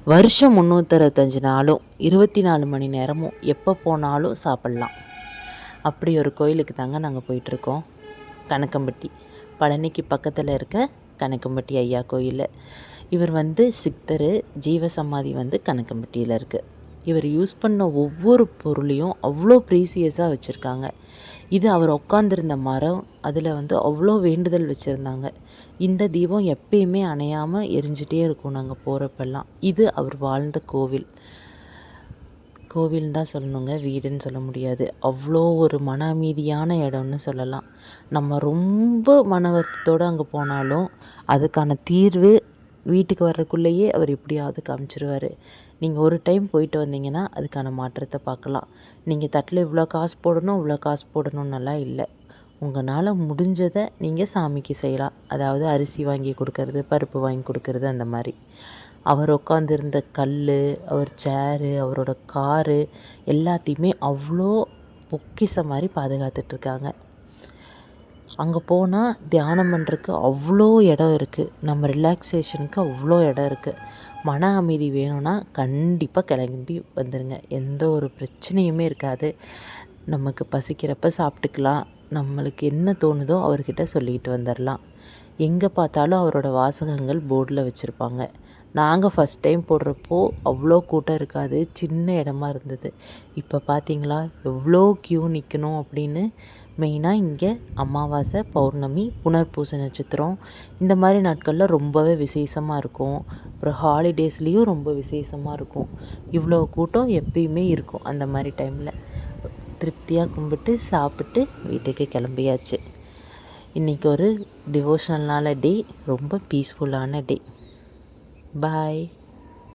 வருஷம் 365 நாளும் 24 மணி நேரமும் எப்போ போனாலும் சாப்பிட்லாம். அப்படி ஒரு கோயிலுக்கு தாங்க நாங்கள் போயிட்டுருக்கோம். கணக்கம்பட்டி, பழனிக்கு பக்கத்தில் இருக்க கணக்கம்பட்டி ஐயா கோயில். இவர் சித்தர். ஜீவசமாதி கணக்கம்பட்டியில் இருக்குது. இவர் யூஸ் பண்ண ஒவ்வொரு பொருளையும் அவ்வளோ ப்ரீசியஸாக வச்சுருக்காங்க. இது அவர் உட்காந்துருந்த மரம், அதில் அவ்வளோ வேண்டுதல் வச்சுருந்தாங்க. இந்த தீபம் எப்பயுமே அணையாமல் எரிஞ்சிட்டே இருக்கும் நாங்கள் போகிறப்பெல்லாம். இது அவர் வாழ்ந்த கோவில். கோவில்னு தான் சொல்லணுங்க, வீடுன்னு சொல்ல முடியாது. அவ்வளோ ஒரு மன அமைதியான இடம்னு சொல்லலாம். நம்ம ரொம்ப மன வருத்தத்தோடு அங்கே போனாலும் அதுக்கான தீர்வு வீட்டுக்கு வர்றதுக்குள்ளேயே அவர் எப்படியாவது காமிச்சிருவார். நீங்கள் ஒரு டைம் போயிட்டு வந்தீங்கன்னா அதுக்கான மாற்றத்தை பார்க்கலாம். நீங்கள் தட்டில் இவ்வளோ காசு போடணும், இவ்வளோ காசு போடணுன்னெல்லாம் இல்லை. உங்களால் முடிஞ்சதை நீங்கள் சாமிக்கு செய்யலாம். அதாவது அரிசி வாங்கி கொடுக்கறது, பருப்பு வாங்கி கொடுக்கறது, அந்த மாதிரி. அவர் உட்காந்துருந்த கல், அவர் சேரு, அவரோட காரு எல்லாத்தையுமே அவ்வளோ பொக்கிஷம் மாதிரி பாதுகாத்துட்ருக்காங்க. அங்கே போனால் தியானம் பண்ணுறதுக்கு அவ்வளோ இடம் இருக்குது. நம்ம ரிலாக்ஸேஷனுக்கு அவ்வளோ இடம் இருக்குது. மன அமைதி வேணும்னா கண்டிப்பாக கிளம்பி வந்துடுங்க. எந்த ஒரு பிரச்சனையுமே இருக்காது. நமக்கு பசிக்கிறப்ப சாப்பிட்டுக்கலாம். நம்மளுக்கு என்ன தோணுதோ அவர்கிட்ட சொல்லிக்கிட்டு வந்துடலாம். எங்கே பார்த்தாலும் அவரோட வாசகங்கள் போர்டில் வச்சுருப்பாங்க. நாங்கள் ஃபஸ்ட் டைம் போடுறப்போ அவ்வளோ கூட்டம் இருக்காது, சின்ன இடமா இருந்தது. இப்போ பார்த்தீங்களா எவ்வளோ க்யூ நிற்கணும் அப்படின்னு. மெயினாக இங்கே அமாவாசை, பௌர்ணமி, புனர்பூச நட்சத்திரம் இந்த மாதிரி நாட்களில் ரொம்பவே விசேஷமாக இருக்கும். அப்புறம் ஹாலிடேஸ்லேயும் ரொம்ப விசேஷமாக இருக்கும். இவ்வளோ கூட்டம் எப்பயுமே இருக்கும் அந்த மாதிரி டைமில். திருப்தியாக கும்பிட்டு சாப்பிட்டு வீட்டுக்கு கிளம்பியாச்சு. இன்றைக்கி ஒரு டிவோஷனலான டே, ரொம்ப பீஸ்ஃபுல்லான டே. பாய்.